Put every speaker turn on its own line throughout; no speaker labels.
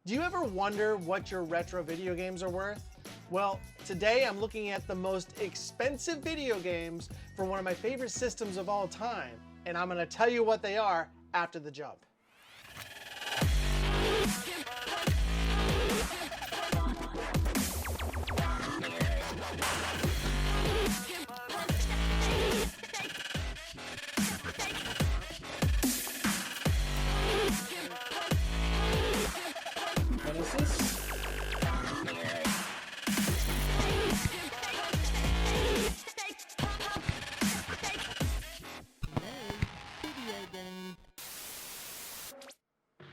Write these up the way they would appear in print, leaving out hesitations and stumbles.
Do you ever wonder what your retro video games are worth? Well, today I'm looking at the most expensive video games for one of my favorite systems of all time, and I'm going to tell you what they are after the jump.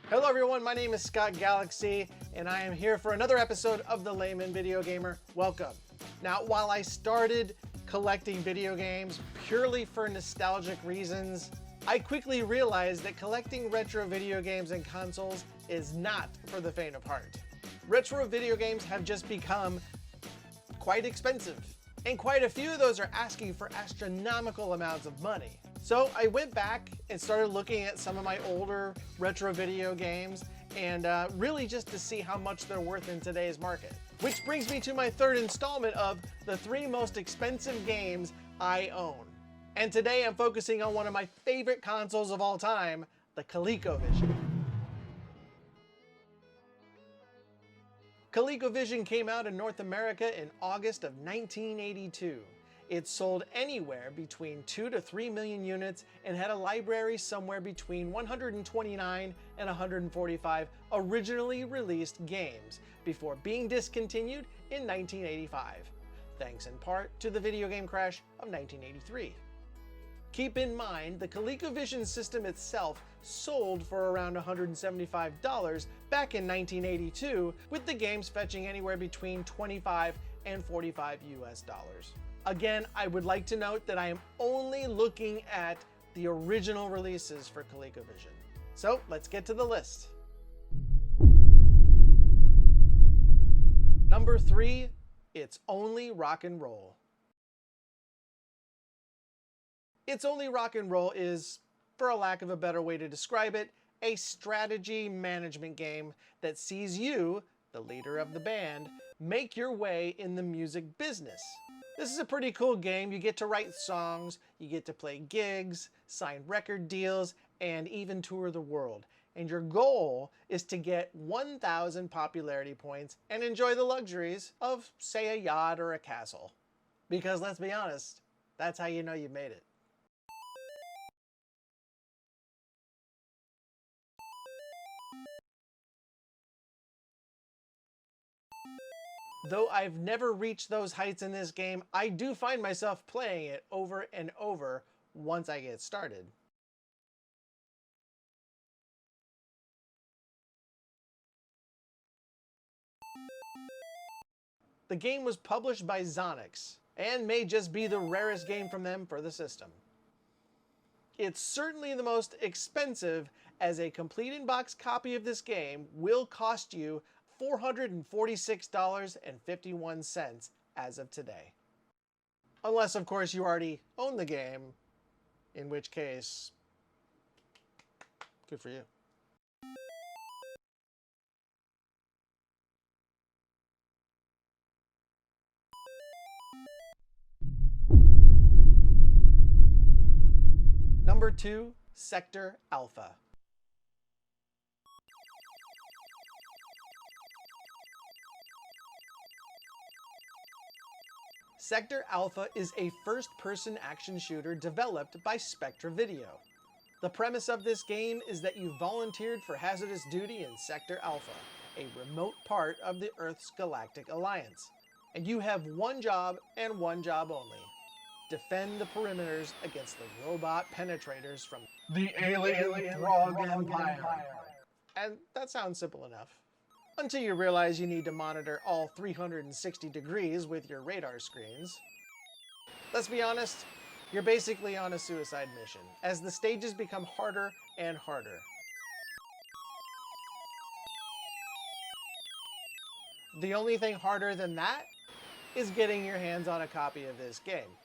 Hello everyone, my name is Scott Galaxy, and I am here for another episode of The Layman Video Gamer. Welcome. Now, while I started collecting video games purely for nostalgic reasons, I quickly realized that collecting retro video games and consoles is not for the faint of heart. Retro video games have just become quite expensive, and quite a few of those are asking for astronomical amounts of money. So I went back and started looking at some of my older retro video games and really just to see how much they're worth in today's market. Which brings me to my third installment of the 3 most expensive games I own. And today I'm focusing on one of my favorite consoles of all time, the ColecoVision. ColecoVision came out in North America in August of 1982. It sold anywhere between 2 to 3 million units and had a library somewhere between 129 and 145 originally released games before being discontinued in 1985, thanks in part to the video game crash of 1983. Keep in mind, the ColecoVision system itself sold for around $175 back in 1982, with the games fetching anywhere between $25 and $45 US. Again, I would like to note that I am only looking at the original releases for ColecoVision. So let's get to the list. Number 3, It's Only Rock and Roll. It's Only Rock and Roll is, for a lack of a better way to describe it, a strategy management game that sees you, the leader of the band, make your way in the music business. This is a pretty cool game. You get to write songs, you get to play gigs, sign record deals, and even tour the world. And your goal is to get 1,000 popularity points and enjoy the luxuries of, say, a yacht or a castle. Because let's be honest, that's how you know you made it. Though I've never reached those heights in this game, I do find myself playing it over and over once I get started. The game was published by Zonix, and may just be the rarest game from them for the system. It's certainly the most expensive, as a complete in-box copy of this game will cost you $446.51 as of today. Unless, of course, you already own the game, in which case, good for you. Number 2, Sector Alpha. Sector Alpha is a first-person action shooter developed by Spectra Video. The premise of this game is that you volunteered for hazardous duty in Sector Alpha, a remote part of the Earth's galactic alliance. And you have one job and one job only: defend the perimeters against the robot penetrators from the alien Throg Empire. And that sounds simple enough. Until you realize you need to monitor all 360 degrees with your radar screens. Let's be honest, you're basically on a suicide mission, as the stages become harder and harder. The only thing harder than that is getting your hands on a copy of this game.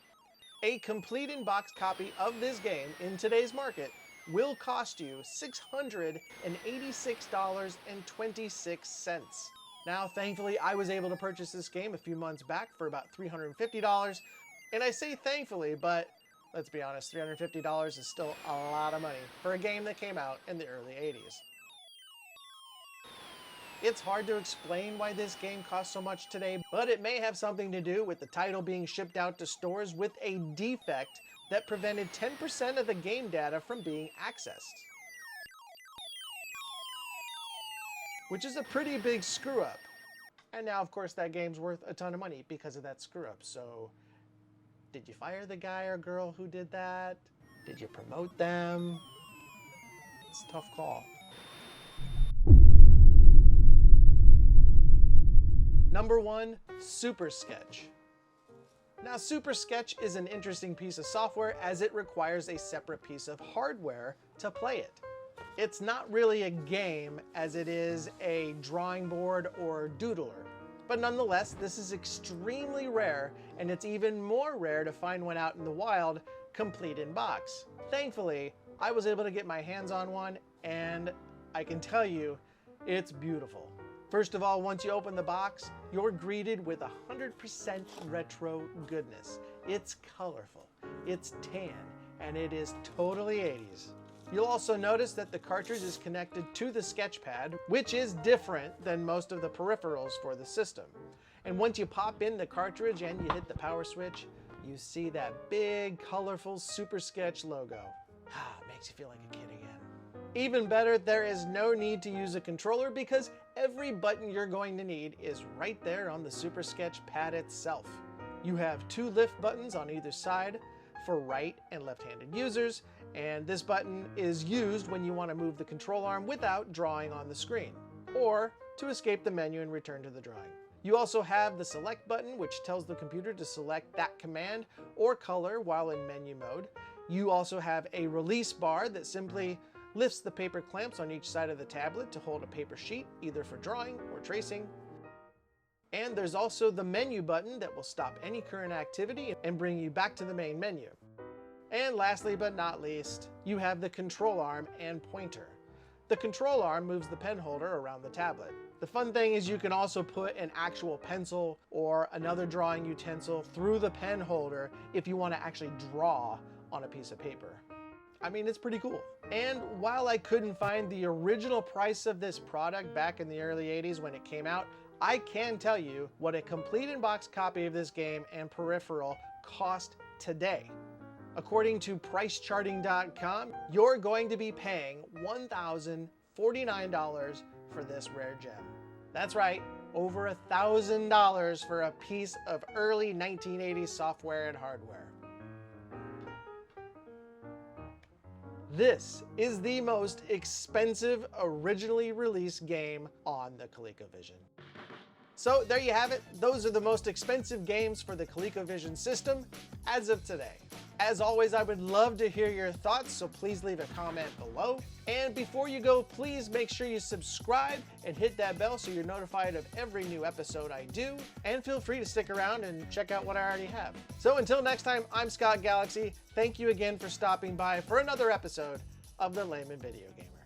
A complete in-box copy of this game in today's market will cost you $686.26. Now, thankfully, I was able to purchase this game a few months back for about $350. And I say thankfully, but let's be honest, $350 is still a lot of money for a game that came out in the early 80s. It's hard to explain why this game costs so much today, but it may have something to do with the title being shipped out to stores with a defect that prevented 10% of the game data from being accessed. Which is a pretty big screw up. And now, of course, that game's worth a ton of money because of that screw up. So, did you fire the guy or girl who did that? Did you promote them? It's a tough call. Number 1, Super Sketch. Now, Super Sketch is an interesting piece of software as it requires a separate piece of hardware to play it. It's not really a game as it is a drawing board or doodler. But nonetheless, this is extremely rare, and it's even more rare to find one out in the wild, complete in box. Thankfully, I was able to get my hands on one, and I can tell you, it's beautiful. First of all, once you open the box, you're greeted with 100% retro goodness. It's colorful, it's tan, and it is totally 80s. You'll also notice that the cartridge is connected to the sketchpad, which is different than most of the peripherals for the system. And once you pop in the cartridge and you hit the power switch, you see that big, colorful Super Sketch logo. Makes you feel like a kid again. Even better, there is no need to use a controller because every button you're going to need is right there on the Super Sketch pad itself. You have 2 lift buttons on either side for right and left-handed users, and this button is used when you want to move the control arm without drawing on the screen, or to escape the menu and return to the drawing. You also have the select button, which tells the computer to select that command or color while in menu mode. You also have a release bar that simply lifts the paper clamps on each side of the tablet to hold a paper sheet, either for drawing or tracing. And there's also the menu button that will stop any current activity and bring you back to the main menu. And lastly but not least, you have the control arm and pointer. The control arm moves the pen holder around the tablet. The fun thing is you can also put an actual pencil or another drawing utensil through the pen holder if you want to actually draw on a piece of paper. I mean, it's pretty cool. And while I couldn't find the original price of this product back in the early 80s when it came out, I can tell you what a complete in-box copy of this game and peripheral cost today. According to PriceCharting.com, you're going to be paying $1,049 for this rare gem. That's right, over $1,000 for a piece of early 1980s software and hardware. This is the most expensive originally released game on the ColecoVision. So there you have it. Those are the most expensive games for the ColecoVision system as of today. As always, I would love to hear your thoughts, so please leave a comment below. And before you go, please make sure you subscribe and hit that bell so you're notified of every new episode I do. And feel free to stick around and check out what I already have. So until next time, I'm Scott Galaxy. Thank you again for stopping by for another episode of The Layman Video Gamer.